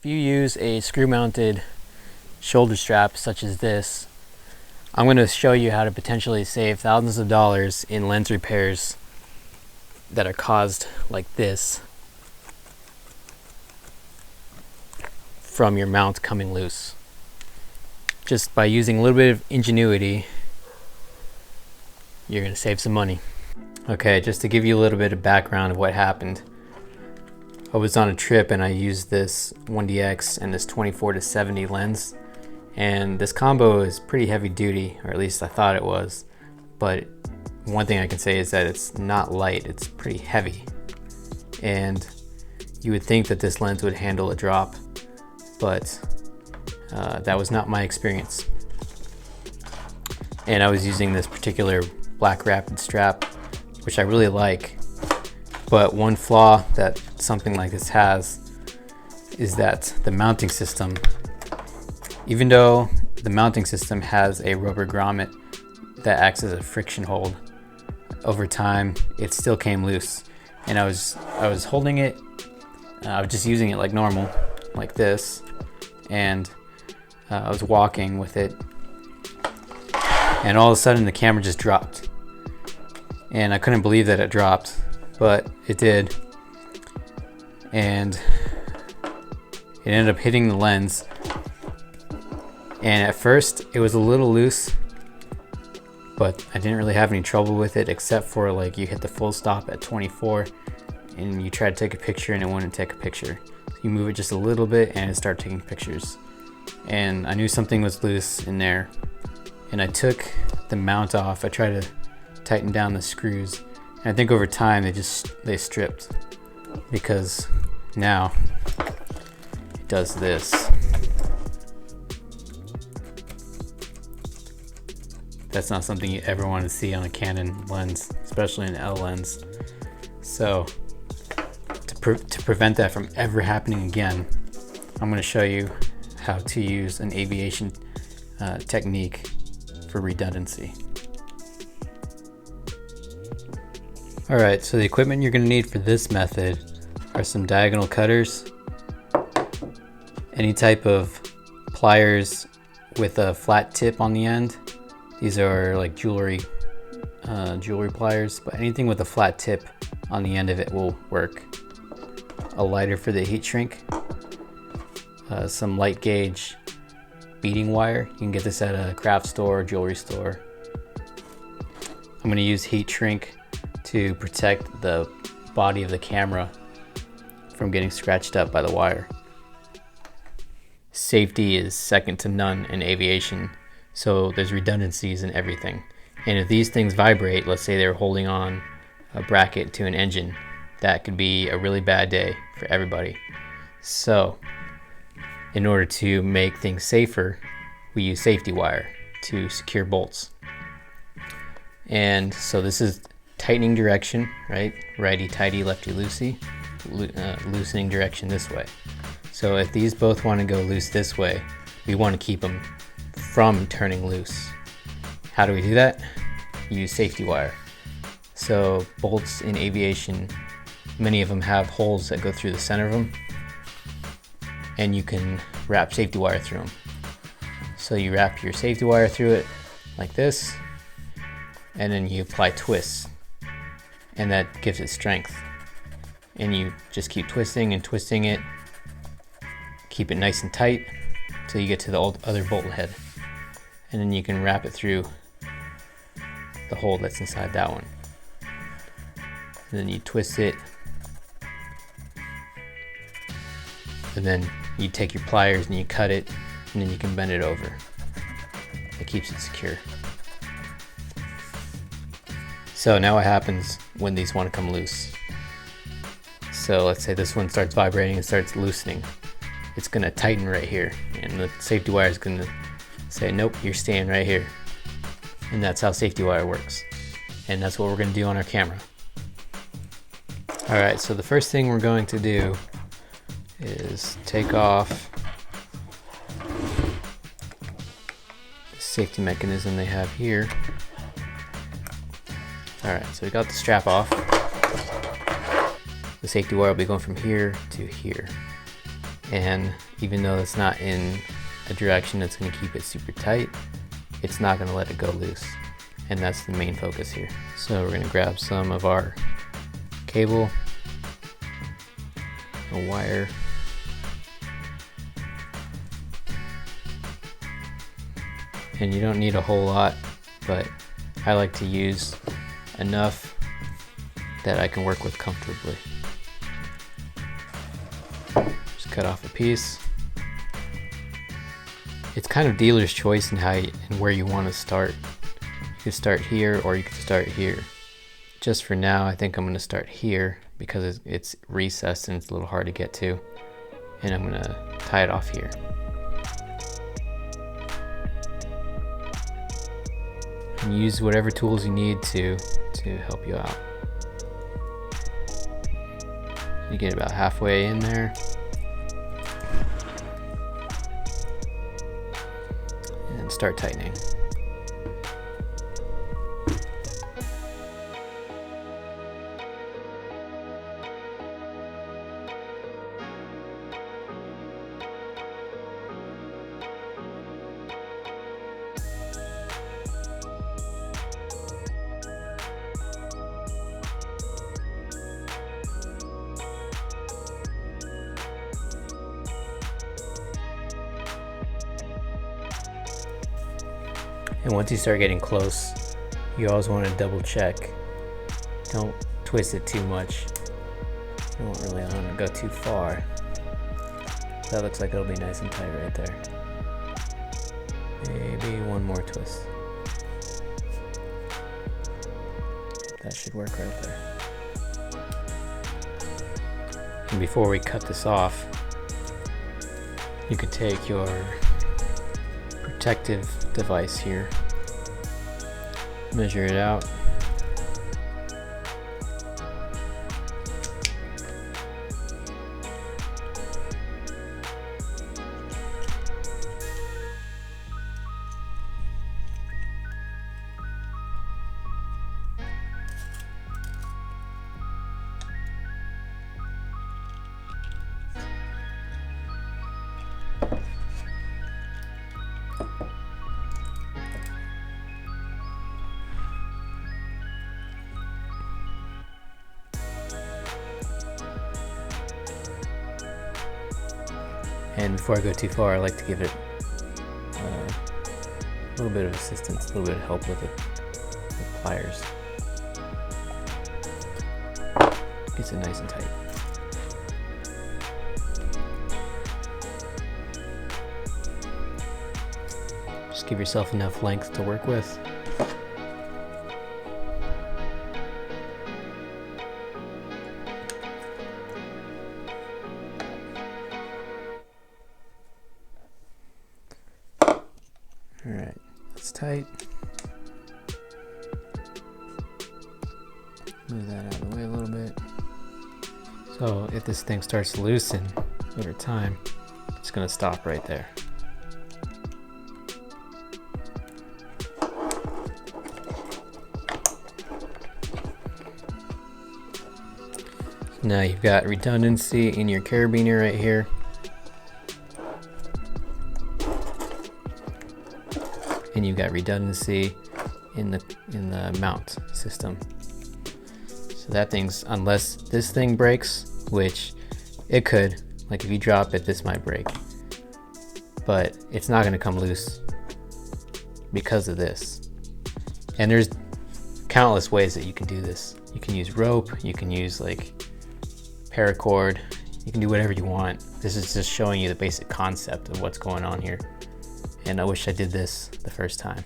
If you use a screw-mounted shoulder strap such as this, I'm going to show you how to potentially save thousands of dollars in lens repairs that are caused like this from your mount coming loose. Just by using a little bit of ingenuity, you're going to save some money. Okay, just to give you a little bit of background of what happened. I was on a trip and I used this 1DX and this 24-70 lens, and this combo is pretty heavy duty, or at least I thought it was, but one thing I can say is that it's not light, it's pretty heavy. And you would think that this lens would handle a drop, but that was not my experience. And I was using this particular black rapid strap, which I really like. But one flaw that something like this has is that the mounting system, even though the mounting system has a rubber grommet that acts as a friction hold, over time it still came loose. And I was holding it, I was just using it like normal, like this, and I was walking with it, and all of a sudden the camera just dropped. And I couldn't believe that it dropped, but it did. And it ended up hitting the lens. And at first it was a little loose, but I didn't really have any trouble with it, except for like you hit the full stop at 24 and you try to take a picture and it wouldn't take a picture. You move it just a little bit and it started taking pictures. And I knew something was loose in there. And I took the mount off. I tried to tighten down the screws. And I think over time they stripped, because now it does this. That's not something you ever want to see on a Canon lens, especially an L lens. So to prevent that from ever happening again, I'm going to show you how to use an aviation technique for redundancy. Alright, so the equipment you're going to need for this method are some diagonal cutters, any type of pliers with a flat tip on the end. These are like jewelry pliers, but anything with a flat tip on the end of it will work. A lighter for the heat shrink, some light gauge beading wire. You can get this at a craft store or jewelry store. I'm going to use heat shrink to protect the body of the camera from getting scratched up by the wire. Safety is second to none in aviation, so there's redundancies in everything. And if these things vibrate, let's say they're holding on a bracket to an engine, that could be a really bad day for everybody. So in order to make things safer, we use safety wire to secure bolts. And so this is tightening direction, right? Righty tighty, lefty loosey, loosening direction this way. So if these both want to go loose this way, we want to keep them from turning loose. How do we do that? Use safety wire. So bolts in aviation, many of them have holes that go through the center of them, and you can wrap safety wire through them. So you wrap your safety wire through it like this, and then you apply twists, and that gives it strength. And you just keep twisting and twisting it, keep it nice and tight till you get to the other bolt head, and then you can wrap it through the hole that's inside that one. And then you twist it, and then you take your pliers and you cut it, and then you can bend it over. It keeps it secure. So now what happens when these want to come loose? So let's say this one starts vibrating and starts loosening. It's going to tighten right here, and the safety wire is going to say, nope, you're staying right here. And that's how safety wire works. And that's what we're going to do on our camera. Alright, so the first thing we're going to do is take off the safety mechanism they have here. Alright, so we got the strap off. The safety wire will be going from here to here. And even though it's not in a direction that's going to keep it super tight, it's not going to let it go loose. And that's the main focus here. So we're going to grab some of our cable, a wire, and you don't need a whole lot, but I like to use enough that I can work with comfortably. Just cut off a piece. It's kind of dealer's choice in how and where you want to start. You could start here or you could start here. Just for now, I think I'm going to start here because it's recessed and it's a little hard to get to. And I'm going to tie it off here. And use whatever tools you need to help you out. You get about halfway in there. And start tightening. And once you start getting close, you always want to double check. Don't twist it too much. You don't really want to go too far. That looks like it'll be nice and tight right there. Maybe one more twist. That should work right there. And before we cut this off, you could take your protective device here, measure it out, and before I go too far, I like to give it a little bit of assistance, a little bit of help with it, with pliers. Gets it nice and tight. Just give yourself enough length to work with. Alright, that's tight. Move that out of the way a little bit. So if this thing starts to loosen over time, it's going to stop right there. Now you've got redundancy in your carabiner right here. And you've got redundancy in the mount system. So that thing's, unless this thing breaks, which it could, like if you drop it, this might break. But it's not gonna come loose because of this. And there's countless ways that you can do this. You can use rope, you can use like paracord, you can do whatever you want. This is just showing you the basic concept of what's going on here. And I wish I did this the first time.